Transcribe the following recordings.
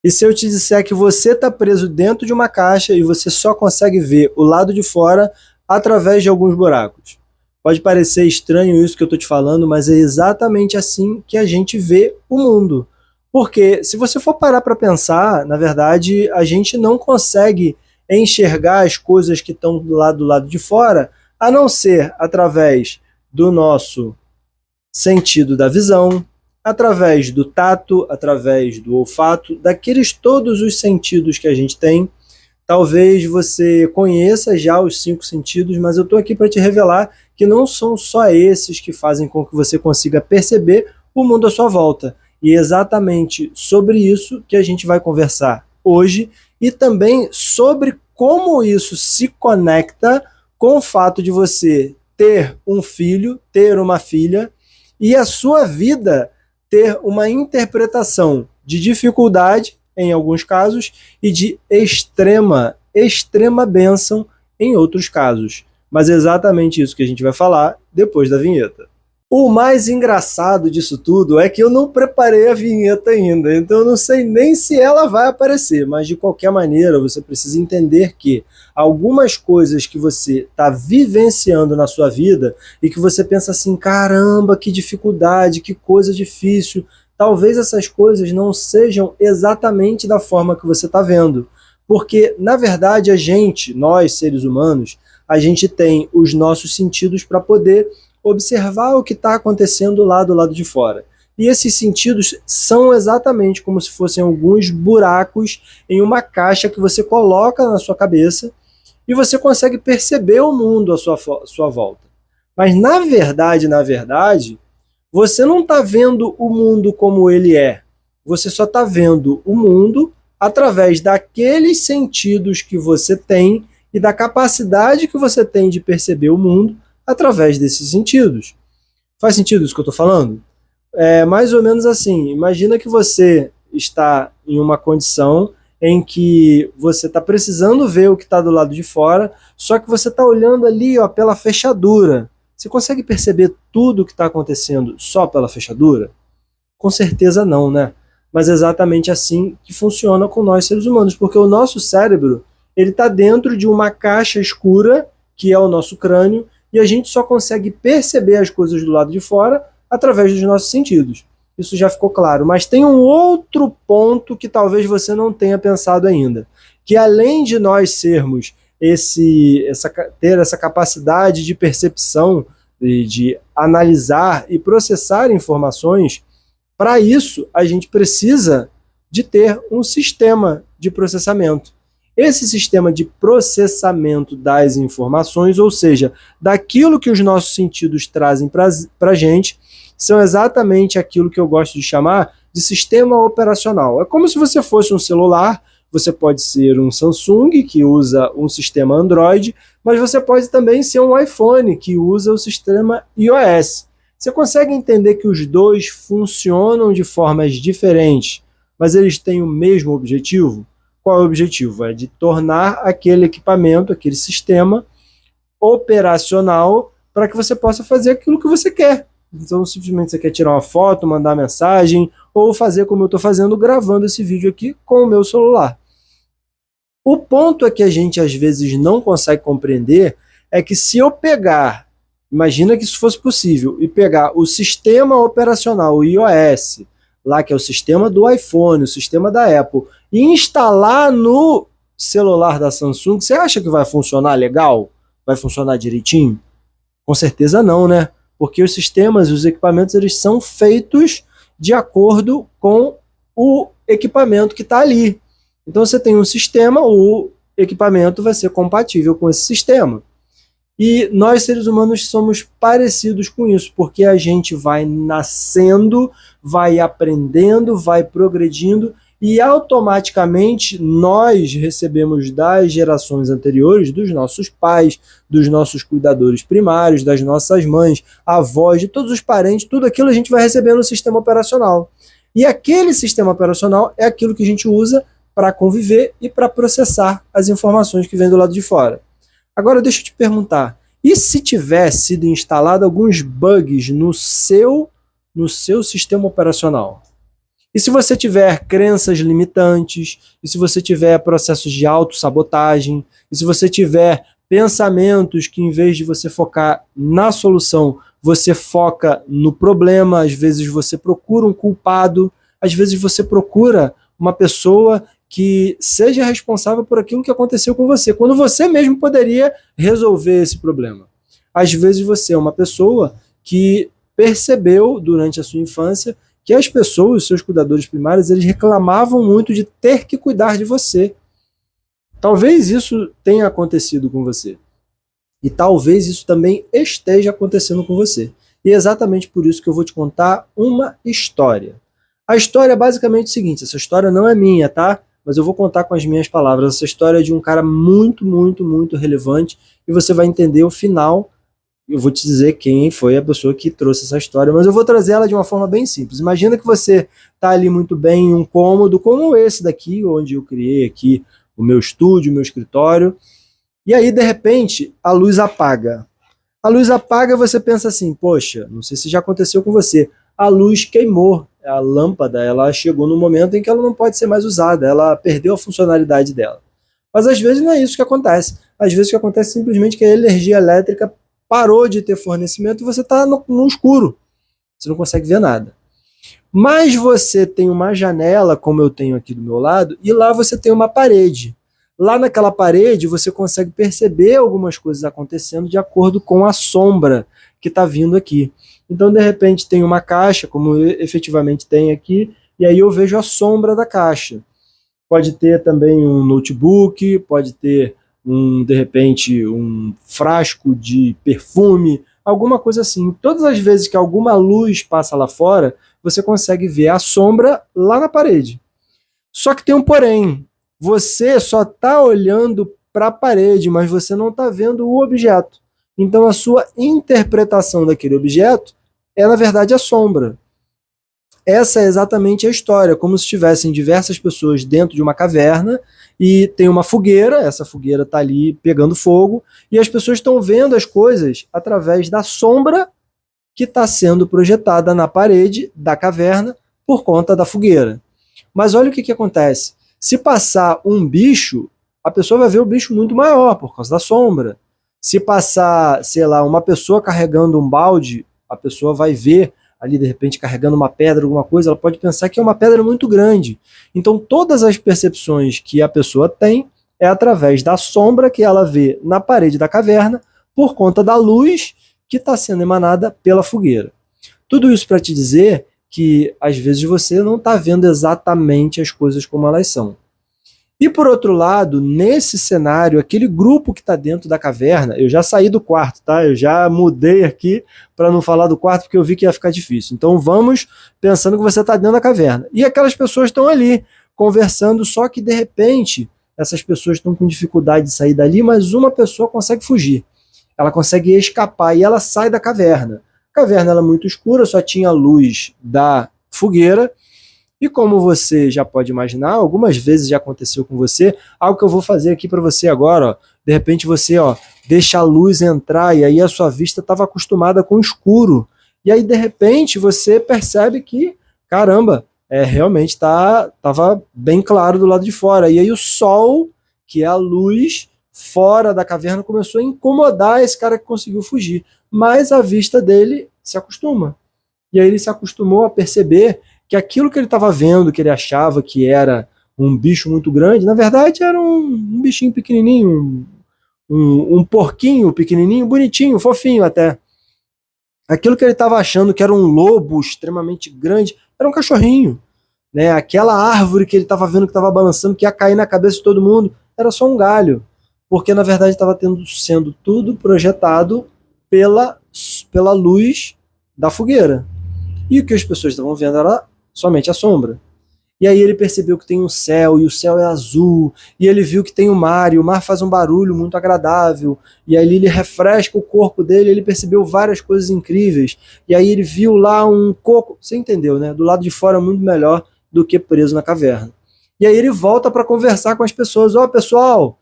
E se eu te disser que você está preso dentro de uma caixa e você só consegue ver o lado de fora através de alguns buracos? Pode parecer estranho isso que eu estou te falando, mas é exatamente assim que a gente vê o mundo. Porque se você for parar para pensar, na verdade, a gente não consegue enxergar as coisas que estão do lado de fora, a não ser através do nosso sentido da visão, através do tato, através do olfato, daqueles todos os sentidos que a gente tem. Talvez você conheça já os 5 sentidos, mas eu estou aqui para te revelar que não são só esses que fazem com que você consiga perceber o mundo à sua volta. E é exatamente sobre isso que a gente vai conversar hoje e também sobre como isso se conecta com o fato de você ter um filho, ter uma filha e a sua vida ter uma interpretação de dificuldade em alguns casos e de extrema bênção em outros casos. Mas é exatamente isso que a gente vai falar depois da vinheta. O mais engraçado disso tudo é que eu não preparei a vinheta ainda, então eu não sei nem se ela vai aparecer, mas de qualquer maneira você precisa entender que algumas coisas que você está vivenciando na sua vida e que você pensa assim, caramba, que dificuldade, que coisa difícil, talvez essas coisas não sejam exatamente da forma que você está vendo, porque na verdade nós seres humanos, a gente tem os nossos sentidos para poder observar o que está acontecendo lá do lado de fora. E esses sentidos são exatamente como se fossem alguns buracos em uma caixa que você coloca na sua cabeça e você consegue perceber o mundo à sua volta. Mas na verdade, você não está vendo o mundo como ele é. Você só está vendo o mundo através daqueles sentidos que você tem e da capacidade que você tem de perceber o mundo através desses sentidos. Faz sentido isso que eu estou falando? É mais ou menos assim. Imagina que você está em uma condição em que você está precisando ver o que está do lado de fora, só que você está olhando ali pela fechadura. Você consegue perceber tudo o que está acontecendo só pela fechadura? Com certeza não, né? Mas é exatamente assim que funciona com nós seres humanos, porque o nosso cérebro ele está dentro de uma caixa escura, que é o nosso crânio, e a gente só consegue perceber as coisas do lado de fora através dos nossos sentidos. Isso já ficou claro. Mas tem um outro ponto que talvez você não tenha pensado ainda, que além de nós sermos ter essa capacidade de percepção, de analisar e processar informações, para isso a gente precisa de ter um sistema de processamento. Esse sistema de processamento das informações, ou seja, daquilo que os nossos sentidos trazem para a gente, são exatamente aquilo que eu gosto de chamar de sistema operacional. É como se você fosse um celular, você pode ser um Samsung, que usa um sistema Android, mas você pode também ser um iPhone, que usa o sistema iOS. Você consegue entender que os dois funcionam de formas diferentes, mas eles têm o mesmo objetivo? Qual é o objetivo? É de tornar aquele equipamento, aquele sistema operacional para que você possa fazer aquilo que você quer. Então, simplesmente você quer tirar uma foto, mandar mensagem, ou fazer como eu estou fazendo, gravando esse vídeo aqui com o meu celular. O ponto é que a gente às vezes não consegue compreender é que se eu pegar, imagina que isso fosse possível, e pegar o sistema operacional, o iOS, lá que é o sistema do iPhone, o sistema da Apple, e instalar no celular da Samsung, você acha que vai funcionar legal? Vai funcionar direitinho? Com certeza não, né? Porque os sistemas e os equipamentos eles são feitos de acordo com o equipamento que está ali. Então você tem um sistema, o equipamento vai ser compatível com esse sistema. E nós, seres humanos, somos parecidos com isso, porque a gente vai nascendo, vai aprendendo, vai progredindo e automaticamente nós recebemos das gerações anteriores, dos nossos pais, dos nossos cuidadores primários, das nossas mães, avós, de todos os parentes, tudo aquilo a gente vai receber no sistema operacional. E aquele sistema operacional é aquilo que a gente usa para conviver e para processar as informações que vêm do lado de fora. Agora deixa eu te perguntar, e se tivesse sido instalado alguns bugs no seu sistema operacional? E se você tiver crenças limitantes, e se você tiver processos de autossabotagem, e se você tiver pensamentos que, em vez de você focar na solução, você foca no problema, às vezes você procura um culpado, às vezes você procura uma pessoa que seja responsável por aquilo que aconteceu com você, quando você mesmo poderia resolver esse problema. Às vezes você é uma pessoa que percebeu durante a sua infância que as pessoas, os seus cuidadores primários, eles reclamavam muito de ter que cuidar de você. Talvez isso tenha acontecido com você. E talvez isso também esteja acontecendo com você. E é exatamente por isso que eu vou te contar uma história. A história é basicamente o seguinte, essa história não é minha, tá? Mas eu vou contar com as minhas palavras. Essa história é de um cara muito, muito, muito relevante e você vai entender o final. Eu vou te dizer quem foi a pessoa que trouxe essa história, mas eu vou trazer ela de uma forma bem simples. Imagina que você está ali muito bem em um cômodo como esse daqui, onde eu criei aqui o meu estúdio, o meu escritório, e aí, de repente, a luz apaga. A luz apaga e você pensa assim, poxa, não sei se já aconteceu com você, a luz queimou, a lâmpada, ela chegou no momento em que ela não pode ser mais usada, ela perdeu a funcionalidade dela. Mas às vezes não é isso que acontece. Às vezes o que acontece é simplesmente que a energia elétrica parou de ter fornecimento e você está no escuro. Você não consegue ver nada. Mas você tem uma janela, como eu tenho aqui do meu lado, e lá você tem uma parede. Lá naquela parede você consegue perceber algumas coisas acontecendo de acordo com a sombra que está vindo aqui. Então, de repente, tem uma caixa, como efetivamente tem aqui, e aí eu vejo a sombra da caixa. Pode ter também um notebook, pode ter de repente, um frasco de perfume, alguma coisa assim. Todas as vezes que alguma luz passa lá fora, você consegue ver a sombra lá na parede. Só que tem um porém. Você só está olhando para a parede, mas você não está vendo o objeto. Então a sua interpretação daquele objeto é, na verdade, a sombra. Essa é exatamente a história, como se tivessem diversas pessoas dentro de uma caverna e tem uma fogueira, essa fogueira está ali pegando fogo, e as pessoas estão vendo as coisas através da sombra que está sendo projetada na parede da caverna por conta da fogueira. Mas olha o que acontece. Se passar um bicho, a pessoa vai ver o bicho muito maior por causa da sombra. Se passar, sei lá, uma pessoa carregando um balde, a pessoa vai ver ali de repente carregando uma pedra, alguma coisa, ela pode pensar que é uma pedra muito grande. Então todas as percepções que a pessoa tem é através da sombra que ela vê na parede da caverna por conta da luz que está sendo emanada pela fogueira. Tudo isso para te dizer que às vezes você não está vendo exatamente as coisas como elas são. E por outro lado, nesse cenário, aquele grupo que está dentro da caverna, eu já saí do quarto, tá? Eu já mudei aqui para não falar do quarto porque eu vi que ia ficar difícil. Então vamos pensando que você está dentro da caverna. E aquelas pessoas estão ali conversando, só que de repente essas pessoas estão com dificuldade de sair dali, mas uma pessoa consegue fugir. Ela consegue escapar e ela sai da caverna. A caverna era muito escura, só tinha a luz da fogueira. E como você já pode imaginar, algumas vezes já aconteceu com você, algo que eu vou fazer aqui para você agora, ó, de repente você deixa a luz entrar e aí a sua vista estava acostumada com o escuro. E aí de repente você percebe que, caramba, realmente estava bem claro do lado de fora. E aí o sol, que é a luz fora da caverna, começou a incomodar esse cara que conseguiu fugir. Mas a vista dele se acostuma. E aí ele se acostumou a perceber que aquilo que ele estava vendo, que ele achava que era um bicho muito grande, na verdade era um bichinho pequenininho, um porquinho pequenininho, bonitinho, fofinho até. Aquilo que ele estava achando que era um lobo extremamente grande, era um cachorrinho. Né? Aquela árvore que ele estava vendo que estava balançando, que ia cair na cabeça de todo mundo, era só um galho. Porque na verdade estava sendo tudo projetado pela luz da fogueira. E o que as pessoas estavam vendo era somente a sombra. E aí ele percebeu que tem um céu, e o céu é azul, e ele viu que tem o mar, e o mar faz um barulho muito agradável, e aí ele refresca o corpo dele, ele percebeu várias coisas incríveis, e aí ele viu lá um coco, você entendeu, né? Do lado de fora muito melhor do que preso na caverna. E aí ele volta para conversar com as pessoas, pessoal,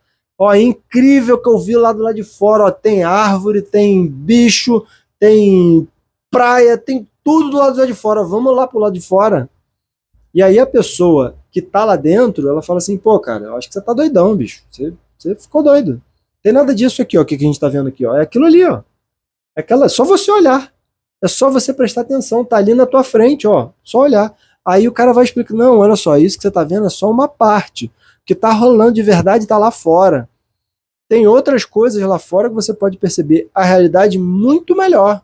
é incrível que eu vi lá do lado de fora, tem árvore, tem bicho, tem praia, tem tudo do lado de fora, vamos lá pro lado de fora. E aí a pessoa que tá lá dentro, ela fala assim, pô, cara, eu acho que você tá doidão, bicho. Você ficou doido. Não tem nada disso aqui, ó, que a gente tá vendo aqui, ó. É aquilo ali, ó. É aquela, é só você olhar. É só você prestar atenção, tá ali na tua frente, ó. Só olhar. Aí o cara vai explicar, não, olha só, isso que você tá vendo é só uma parte. O que tá rolando de verdade tá lá fora. Tem outras coisas lá fora que você pode perceber a realidade muito melhor.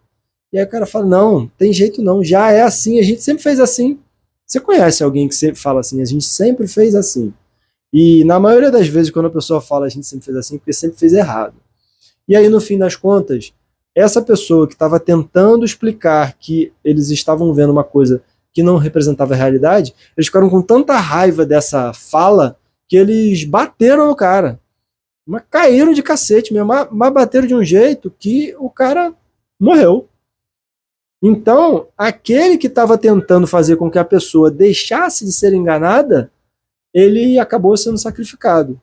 E aí o cara fala, não, tem jeito não, já é assim, a gente sempre fez assim. Você conhece alguém que sempre fala assim, a gente sempre fez assim. E na maioria das vezes, quando a pessoa fala a gente sempre fez assim, porque sempre fez errado. E aí, no fim das contas, essa pessoa que estava tentando explicar que eles estavam vendo uma coisa que não representava a realidade, eles ficaram com tanta raiva dessa fala que eles bateram no cara. Mas caíram de cacete mesmo, mas bateram de um jeito que o cara morreu. Então, aquele que estava tentando fazer com que a pessoa deixasse de ser enganada, ele acabou sendo sacrificado.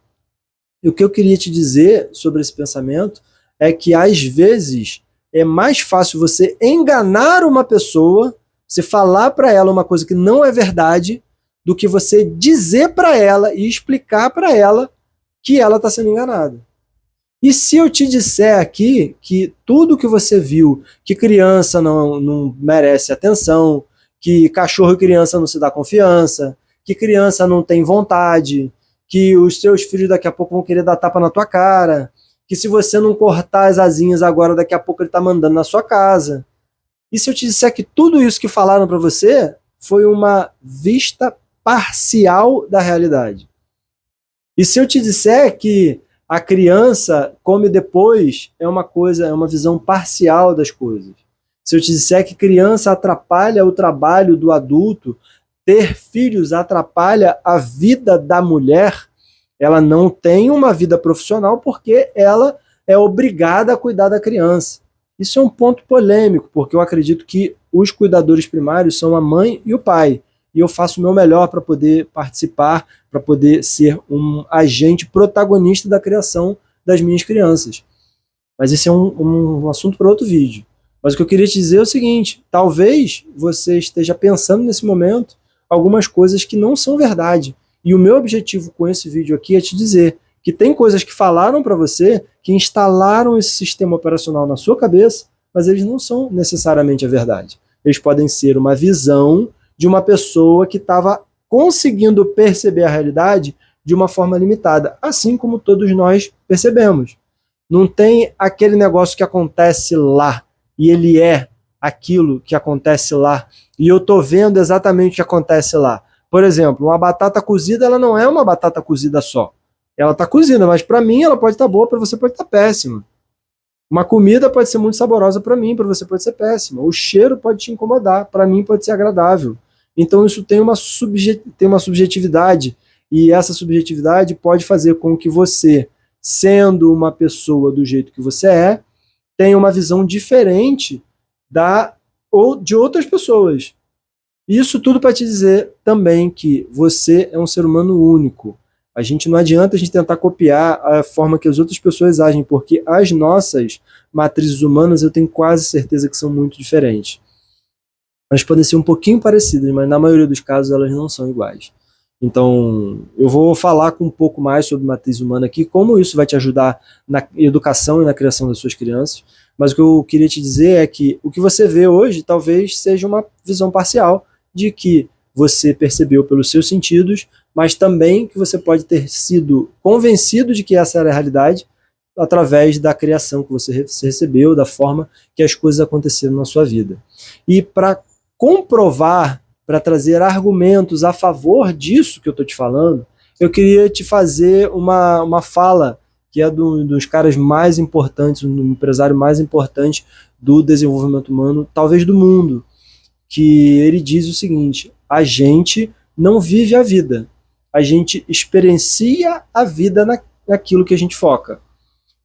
E o que eu queria te dizer sobre esse pensamento é que, às vezes, é mais fácil você enganar uma pessoa, você falar para ela uma coisa que não é verdade, do que você dizer para ela e explicar para ela que ela está sendo enganada. E se eu te disser aqui que tudo que você viu, que criança não merece atenção, que cachorro e criança não se dá confiança, que criança não tem vontade, que os seus filhos daqui a pouco vão querer dar tapa na tua cara, que se você não cortar as asinhas agora, daqui a pouco ele tá mandando na sua casa. E se eu te disser que tudo isso que falaram para você foi uma vista parcial da realidade? E se eu te disser que a criança come depois, é uma coisa, é uma visão parcial das coisas. Se eu te disser que criança atrapalha o trabalho do adulto, ter filhos atrapalha a vida da mulher, ela não tem uma vida profissional porque ela é obrigada a cuidar da criança. Isso é um ponto polêmico, porque eu acredito que os cuidadores primários são a mãe e o pai. E eu faço o meu melhor para poder participar, para poder ser um agente protagonista da criação das minhas crianças. Mas esse é um assunto para outro vídeo. Mas o que eu queria te dizer é o seguinte, talvez você esteja pensando nesse momento algumas coisas que não são verdade. E o meu objetivo com esse vídeo aqui é te dizer que tem coisas que falaram para você, que instalaram esse sistema operacional na sua cabeça, mas eles não são necessariamente a verdade. Eles podem ser uma visão de uma pessoa que estava conseguindo perceber a realidade de uma forma limitada, assim como todos nós percebemos. Não tem aquele negócio que acontece lá, e ele é aquilo que acontece lá, e eu estou vendo exatamente o que acontece lá. Por exemplo, uma batata cozida, ela não é uma batata cozida só. Ela está cozida, mas para mim ela pode estar boa, para você pode estar péssima. Uma comida pode ser muito saborosa para mim, para você pode ser péssima. O cheiro pode te incomodar, para mim pode ser agradável. Então isso tem uma subjetividade, e essa subjetividade pode fazer com que você, sendo uma pessoa do jeito que você é, tenha uma visão diferente ou de outras pessoas. Isso tudo para te dizer também que você é um ser humano único. A gente não adianta a gente tentar copiar a forma que as outras pessoas agem, porque as nossas matrizes humanas eu tenho quase certeza que são muito diferentes. Elas podem ser um pouquinho parecidas, mas na maioria dos casos elas não são iguais. Então, eu vou falar com um pouco mais sobre matriz humana aqui, como isso vai te ajudar na educação e na criação das suas crianças. Mas o que eu queria te dizer é que o que você vê hoje talvez seja uma visão parcial de que você percebeu pelos seus sentidos, mas também que você pode ter sido convencido de que essa era a realidade através da criação que você recebeu, da forma que as coisas aconteceram na sua vida. E para comprovar, para trazer argumentos a favor disso que eu estou te falando, eu queria te fazer uma fala que é dos caras mais importantes, um empresário mais importante do desenvolvimento humano, talvez do mundo, que ele diz o seguinte: a gente não vive a vida, a gente experiencia a vida naquilo que a gente foca.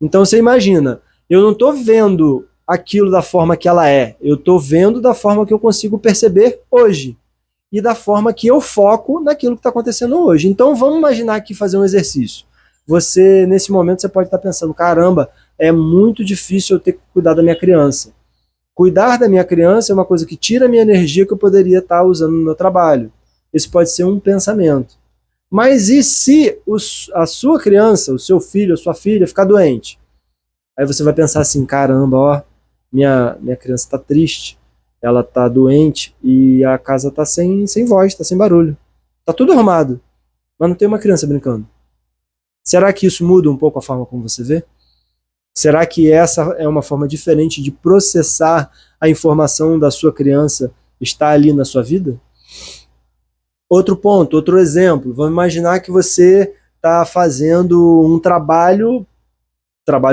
Então você imagina, eu não estou vendo aquilo da forma que ela é, eu estou vendo da forma que eu consigo perceber hoje e da forma que eu foco naquilo que está acontecendo hoje. Então vamos imaginar aqui fazer um exercício. Você, nesse momento, você pode estar pensando, caramba, é muito difícil eu ter que cuidar da minha criança. Cuidar da minha criança é uma coisa que tira a minha energia que eu poderia estar usando no meu trabalho. Esse pode ser um pensamento. Mas e se a sua criança, o seu filho, a sua filha ficar doente? Aí você vai pensar assim, caramba, ó, minha criança está triste, ela está doente e a casa está sem voz, está sem barulho. Está tudo arrumado, mas não tem uma criança brincando. Será que isso muda um pouco a forma como você vê? Será que essa é uma forma diferente de processar a informação da sua criança estar ali na sua vida? Outro ponto, outro exemplo, vamos imaginar que você está fazendo um trabalho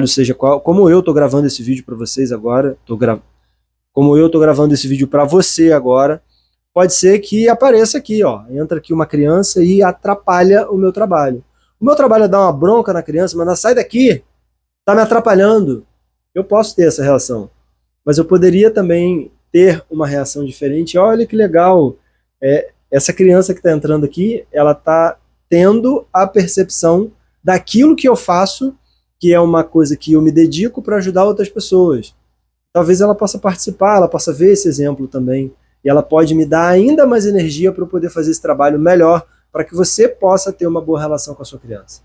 seja qual, como eu estou gravando esse vídeo para vocês agora, como eu estou gravando esse vídeo para você agora, pode ser que apareça aqui, ó, entra aqui uma criança e atrapalha o meu trabalho. O meu trabalho é dar uma bronca na criança, mas sai daqui, tá me atrapalhando. Eu posso ter essa reação, mas eu poderia também ter uma reação diferente. Olha que legal, essa criança que está entrando aqui, ela está tendo a percepção daquilo que eu faço, que é uma coisa que eu me dedico para ajudar outras pessoas. Talvez ela possa participar, ela possa ver esse exemplo também, e ela pode me dar ainda mais energia para eu poder fazer esse trabalho melhor, para que você possa ter uma boa relação com a sua criança.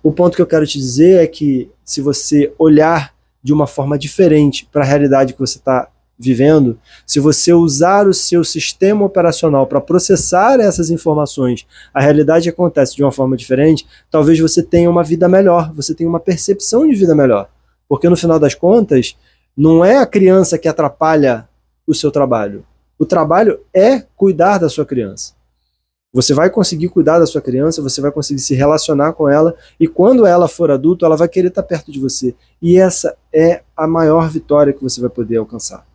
O ponto que eu quero te dizer é que se você olhar de uma forma diferente para a realidade que você está vivendo, se você usar o seu sistema operacional para processar essas informações, a realidade acontece de uma forma diferente, talvez você tenha uma vida melhor, você tenha uma percepção de vida melhor. Porque no final das contas, não é a criança que atrapalha o seu trabalho. O trabalho é cuidar da sua criança. Você vai conseguir cuidar da sua criança, você vai conseguir se relacionar com ela, e quando ela for adulta, ela vai querer estar perto de você. E essa é a maior vitória que você vai poder alcançar.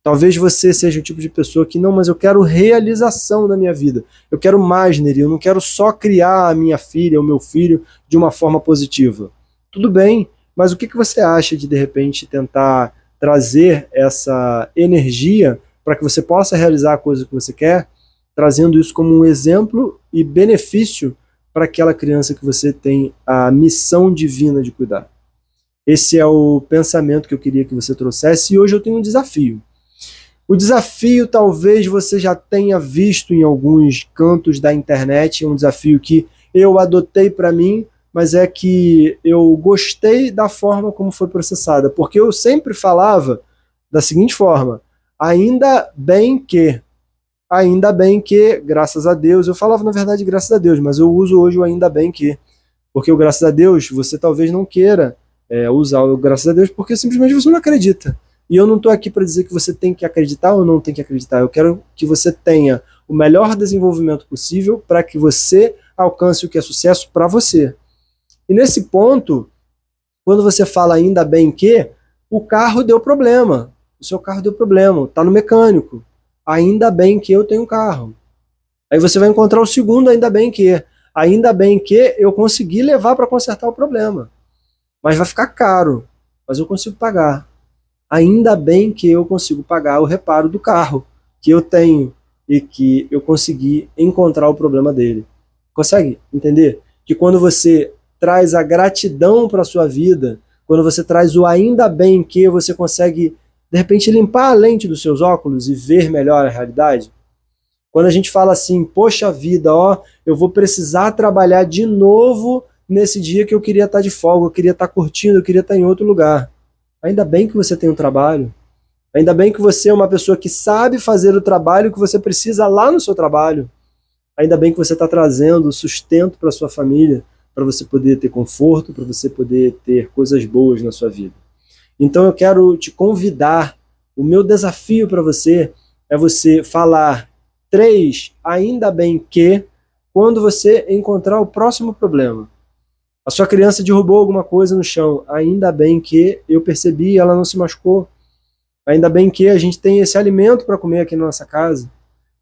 Talvez você seja o tipo de pessoa que, não, mas eu quero realização na minha vida. Eu quero mais, Neri, eu não quero só criar a minha filha, o meu filho, de uma forma positiva. Tudo bem, mas o que você acha de repente, tentar trazer essa energia para que você possa realizar a coisa que você quer, trazendo isso como um exemplo e benefício para aquela criança que você tem a missão divina de cuidar? Esse é o pensamento que eu queria que você trouxesse, e hoje eu tenho um desafio. O desafio talvez você já tenha visto em alguns cantos da internet, é um desafio que eu adotei para mim, mas é que eu gostei da forma como foi processada, porque eu sempre falava da seguinte forma: ainda bem que, graças a Deus, eu falava na verdade graças a Deus, mas eu uso hoje o ainda bem que, porque o graças a Deus você talvez não queira usar o graças a Deus porque simplesmente você não acredita. E eu não estou aqui para dizer que você tem que acreditar ou não tem que acreditar. Eu quero que você tenha o melhor desenvolvimento possível para que você alcance o que é sucesso para você. E nesse ponto, quando você fala ainda bem que, o carro deu problema. O seu carro deu problema, está no mecânico. Ainda bem que eu tenho um carro. Aí você vai encontrar o segundo ainda bem que. Ainda bem que eu consegui levar para consertar o problema. Mas vai ficar caro, mas eu consigo pagar. Ainda bem que eu consigo pagar o reparo do carro que eu tenho e que eu consegui encontrar o problema dele. Consegue entender? Que quando você traz a gratidão para a sua vida, quando você traz o ainda bem que, você consegue, de repente, limpar a lente dos seus óculos e ver melhor a realidade. Quando a gente fala assim, poxa vida, ó, eu vou precisar trabalhar de novo nesse dia que eu queria estar de folga, eu queria estar curtindo, eu queria estar em outro lugar. Ainda bem que você tem um trabalho. Ainda bem que você é uma pessoa que sabe fazer o trabalho que você precisa lá no seu trabalho. Ainda bem que você está trazendo sustento para sua família, para você poder ter conforto, para você poder ter coisas boas na sua vida. Então eu quero te convidar, o meu desafio para você é você falar 3 ainda bem que quando você encontrar o próximo problema. A sua criança derrubou alguma coisa no chão, ainda bem que eu percebi e ela não se machucou. Ainda bem que a gente tem esse alimento para comer aqui na nossa casa.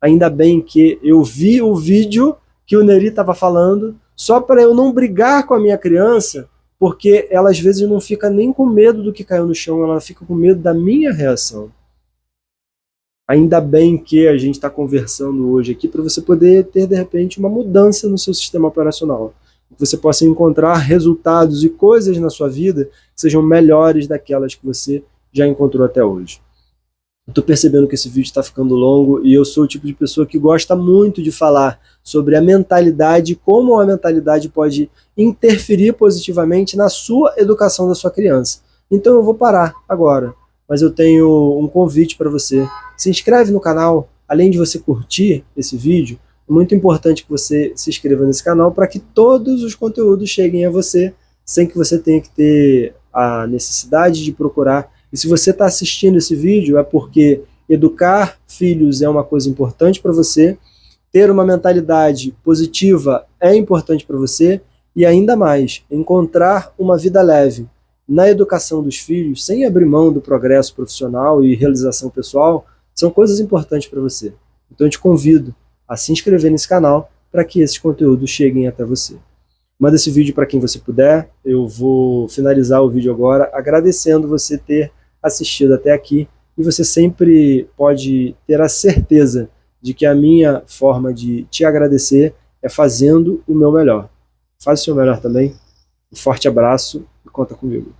Ainda bem que eu vi o vídeo que o Neri estava falando, só para eu não brigar com a minha criança, porque ela às vezes não fica nem com medo do que caiu no chão, ela fica com medo da minha reação. Ainda bem que a gente está conversando hoje aqui para você poder ter, de repente, uma mudança no seu sistema operacional. Que você possa encontrar resultados e coisas na sua vida que sejam melhores daquelas que você já encontrou até hoje. Eu tô percebendo que esse vídeo está ficando longo e eu sou o tipo de pessoa que gosta muito de falar sobre a mentalidade, como a mentalidade pode interferir positivamente na sua educação da sua criança. Então eu vou parar agora, mas eu tenho um convite para você. Se inscreve no canal, além de você curtir esse vídeo, é muito importante que você se inscreva nesse canal para que todos os conteúdos cheguem a você, sem que você tenha que ter a necessidade de procurar. E se você está assistindo esse vídeo é porque educar filhos é uma coisa importante para você, ter uma mentalidade positiva é importante para você, e ainda mais, encontrar uma vida leve na educação dos filhos, sem abrir mão do progresso profissional e realização pessoal, são coisas importantes para você. Então eu te convido a se inscrever nesse canal para que esses conteúdos cheguem até você. Manda esse vídeo para quem você puder. Eu vou finalizar o vídeo agora agradecendo você ter assistido até aqui, e você sempre pode ter a certeza de que a minha forma de te agradecer é fazendo o meu melhor. Faz o seu melhor também. Um forte abraço e conta comigo.